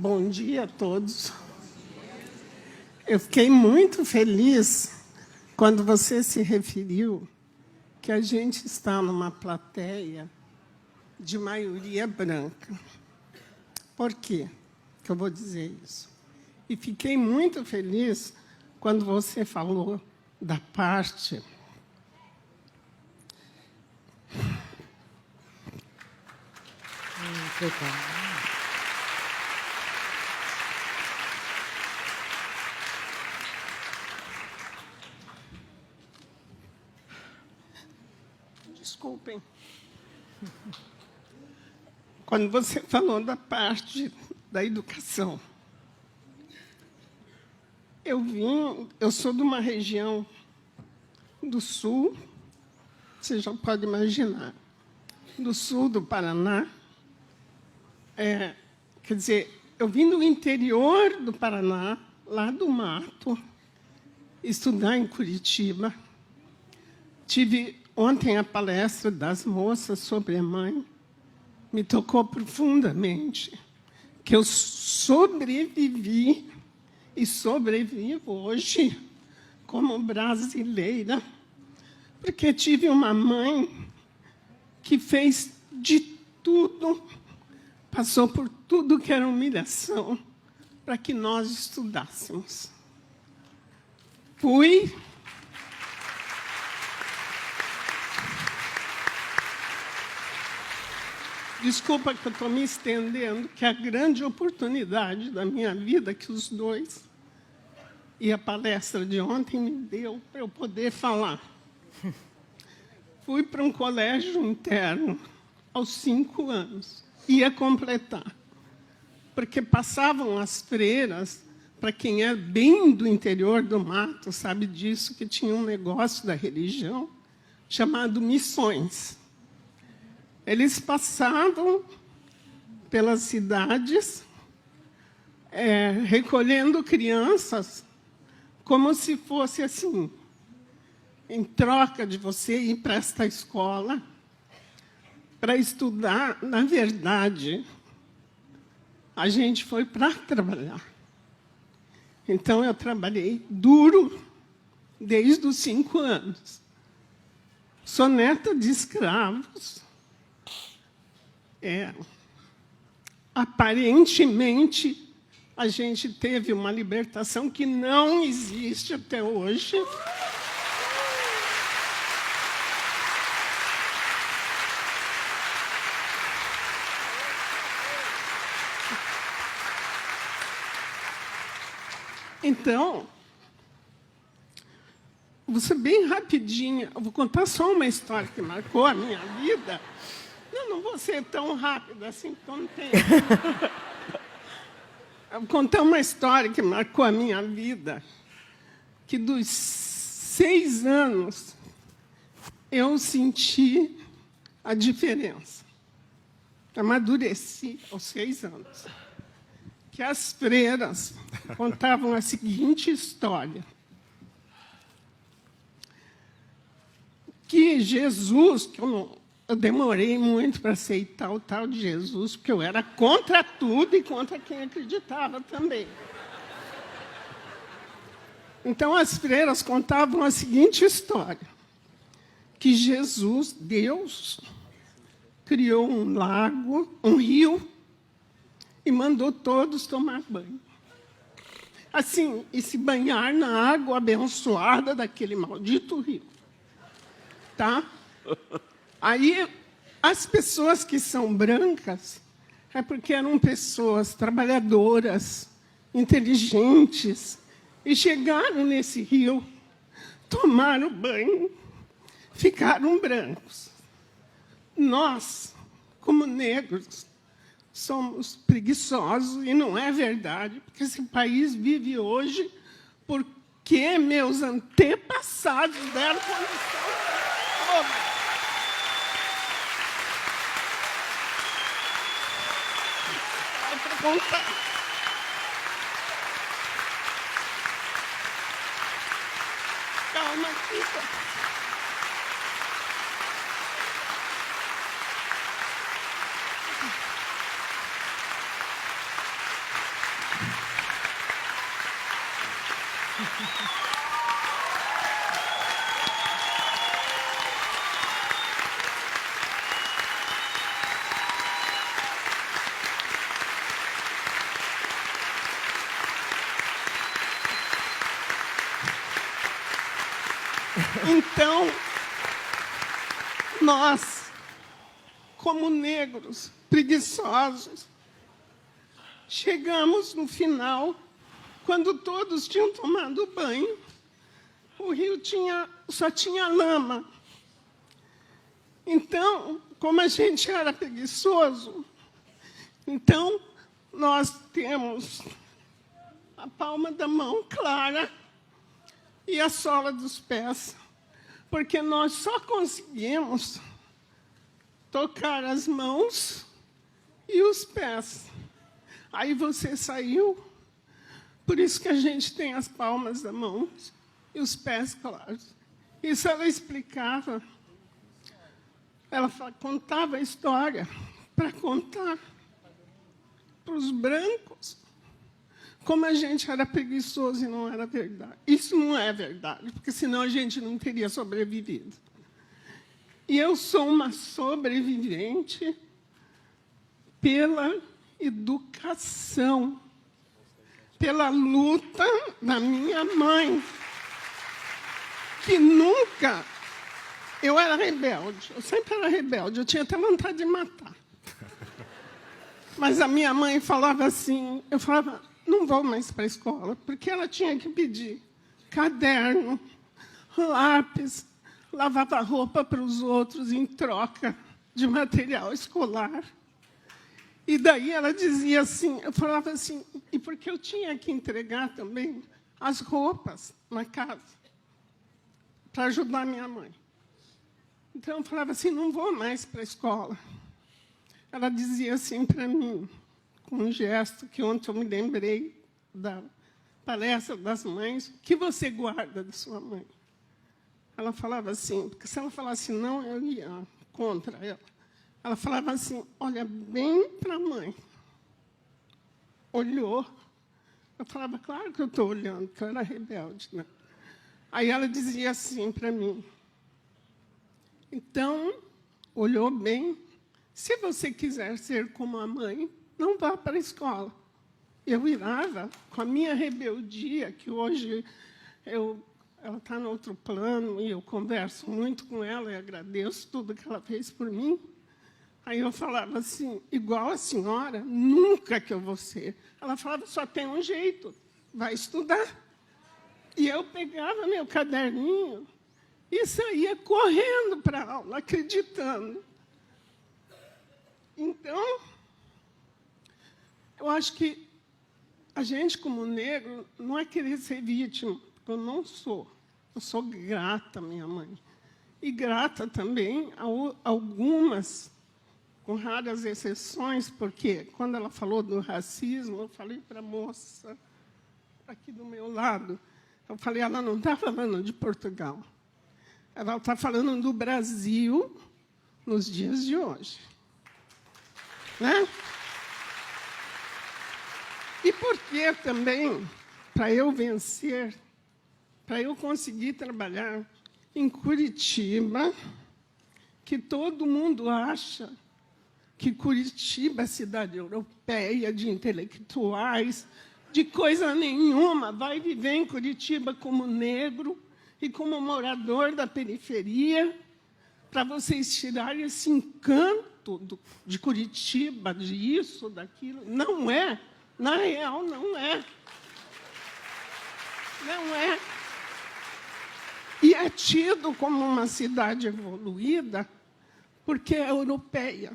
Bom dia a todos. Eu fiquei muito feliz quando você se referiu que a gente está numa plateia de maioria branca. Por quê que eu vou dizer isso? E fiquei muito feliz quando você falou da parte Desculpem. Quando você falou da parte da educação, eu sou de uma região do sul, você já pode imaginar, do sul do Paraná. Quer dizer, eu vim do interior do Paraná, lá do mato, estudar em Curitiba. Tive ontem a palestra das moças sobre a mãe. Me tocou profundamente, que eu sobrevivi e sobrevivo hoje como brasileira, porque tive uma mãe que fez de tudo, passou por tudo que era humilhação, para que nós estudássemos. Desculpa que eu estou me estendendo, que é a grande oportunidade da minha vida que os dois e a palestra de ontem me deu para eu poder falar. Fui para um colégio interno aos 5 anos. Ia completar. Porque passavam as freiras, para quem é bem do interior do mato, sabe disso, que tinha um negócio da religião chamado missões. Eles passavam pelas cidades, recolhendo crianças, como se fosse assim, em troca de você ir para esta escola, para estudar. Na verdade, a gente foi para trabalhar. Então, eu trabalhei duro desde os 5 anos. Sou neta de escravos. Aparentemente, a gente teve uma libertação que não existe até hoje. Então, vou ser bem rapidinha. Eu vou contar só uma história que marcou a minha vida. Não vou ser tão rápida assim, porque eu não tenho. Eu vou contar uma história que marcou a minha vida, que dos 6 anos eu senti a diferença. Amadureci aos 6 anos. Que as freiras contavam a seguinte história. Que Jesus, que eu demorei muito para aceitar o tal de Jesus, porque eu era contra tudo e contra quem acreditava também. Então, as freiras contavam a seguinte história, que Jesus, Deus, criou um lago, um rio, e mandou todos tomar banho. Assim, e se banhar na água abençoada daquele maldito rio. Tá? Aí, as pessoas que são brancas é porque eram pessoas trabalhadoras, inteligentes, e chegaram nesse rio, tomaram banho, ficaram brancos. Nós, como negros, somos preguiçosos, e não é verdade, porque esse país vive hoje porque meus antepassados deram condição. Contar. Calma, fica. Então, nós, como negros preguiçosos, chegamos no final, quando todos tinham tomado banho, o rio só tinha lama. Então, como a gente era preguiçoso, então nós temos a palma da mão clara e a sola dos pés, porque nós só conseguimos tocar as mãos e os pés. Aí você saiu, por isso que a gente tem as palmas da mão e os pés claros. Isso ela explicava, ela contava a história para contar para os brancos como a gente era preguiçoso e não era verdade. Isso não é verdade, porque senão a gente não teria sobrevivido. E eu sou uma sobrevivente pela educação, pela luta da minha mãe, que nunca... Eu era rebelde, eu sempre era rebelde, eu tinha até vontade de matar. Mas a minha mãe falava assim, eu falava, não vou mais para a escola, porque ela tinha que pedir caderno, lápis, lavava roupa para os outros em troca de material escolar. E daí ela dizia assim, eu falava assim, e porque eu tinha que entregar também as roupas na casa, para ajudar minha mãe. Então eu falava assim, não vou mais para a escola. Ela dizia assim para mim, com um gesto que ontem eu me lembrei da palestra das mães, o que você guarda de sua mãe? Ela falava assim, porque se ela falasse não, eu ia contra ela. Ela falava assim, olha bem para a mãe. Olhou. Eu falava, claro que eu estou olhando, porque eu era rebelde, né? Aí ela dizia assim para mim, então, olhou bem, se você quiser ser como a mãe, não vá para a escola. Eu virava com a minha rebeldia, que hoje ela está no outro plano, e eu converso muito com ela e agradeço tudo que ela fez por mim. Aí eu falava assim, igual a senhora, nunca que eu vou ser. Ela falava, só tem um jeito, vai estudar. E eu pegava meu caderninho e saía correndo para a aula, acreditando. Então, eu acho que a gente, como negro, não é querer ser vítima, porque eu não sou. Eu sou grata à minha mãe. E grata também a algumas, com raras exceções, porque quando ela falou do racismo, eu falei para a moça aqui do meu lado, eu falei, ela não está falando de Portugal. Ela está falando do Brasil nos dias de hoje. Né? E por que também, para eu vencer, para eu conseguir trabalhar em Curitiba, que todo mundo acha que Curitiba é cidade europeia, de intelectuais, de coisa nenhuma, vai viver em Curitiba como negro e como morador da periferia, para vocês tirarem esse encanto de Curitiba, de isso, daquilo. Não é. Na real, não é. Não é. E é tido como uma cidade evoluída porque é europeia.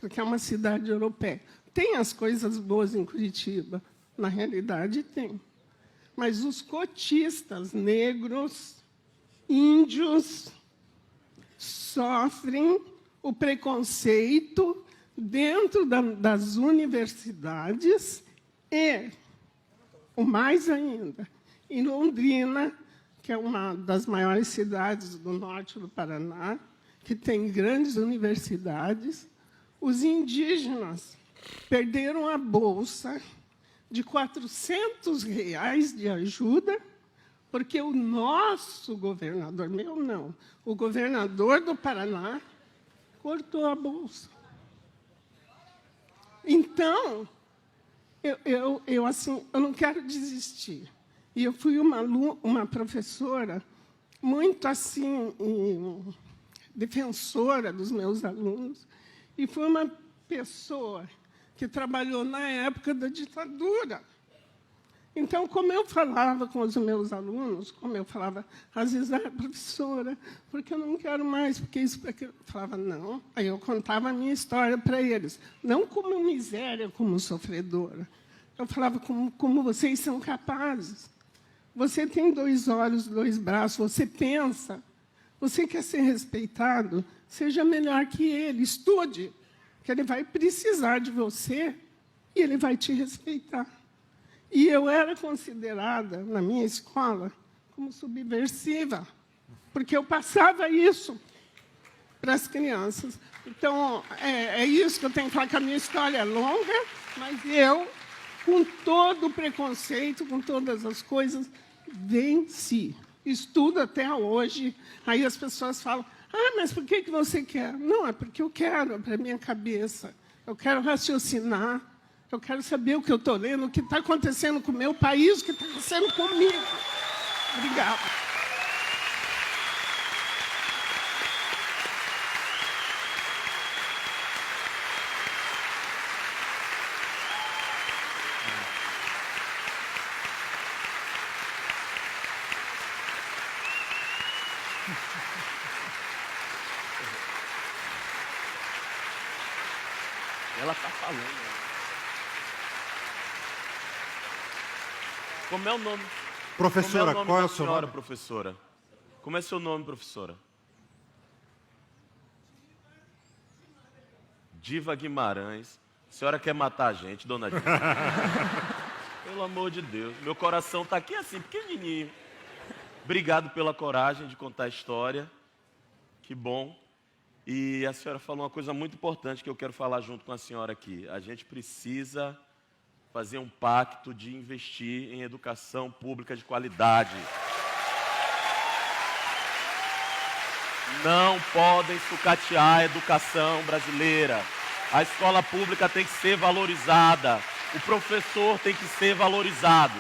Porque é uma cidade europeia. Tem as coisas boas em Curitiba. Na realidade, tem. Mas os cotistas negros, índios, sofrem o preconceito dentro das universidades e, o mais ainda, em Londrina, que é uma das maiores cidades do norte do Paraná, que tem grandes universidades, os indígenas perderam a bolsa de R$ 400 de ajuda, porque o nosso governador, meu não, o governador do Paraná, cortou a bolsa. Então, assim, eu não quero desistir. E eu fui uma professora muito assim, defensora dos meus alunos, e fui uma pessoa que trabalhou na época da ditadura. Então, como eu falava com os meus alunos, como eu falava, às vezes, professora, porque eu não quero mais, porque isso, porque eu falava, não. Aí eu contava a minha história para eles, não como miséria, como sofredora. Eu falava como vocês são capazes. Você tem 2 olhos, 2 braços, você pensa, você quer ser respeitado, seja melhor que ele, estude, que ele vai precisar de você e ele vai te respeitar. E eu era considerada, na minha escola, como subversiva, porque eu passava isso para as crianças. Então, é isso que eu tenho que falar, que a minha história é longa, mas eu, com todo o preconceito, com todas as coisas, venci. Estudo até hoje. Aí as pessoas falam, mas por que você quer? Não, é porque eu quero, é para a minha cabeça. Eu quero raciocinar. Eu quero saber o que eu estou lendo, o que está acontecendo com o meu país, o que está acontecendo comigo. Obrigada. Ela está falando. Como é o nome? Professora, qual é o seu senhora, nome? professora? Como é seu nome, professora? Diva Guimarães. A senhora quer matar a gente, dona Diva? Pelo amor de Deus. Meu coração está aqui assim, pequenininho. Obrigado pela coragem de contar a história. Que bom. E a senhora falou uma coisa muito importante que eu quero falar junto com a senhora aqui. A gente precisa fazer um pacto de investir em educação pública de qualidade. Não podem sucatear a educação brasileira. A escola pública tem que ser valorizada. O professor tem que ser valorizado.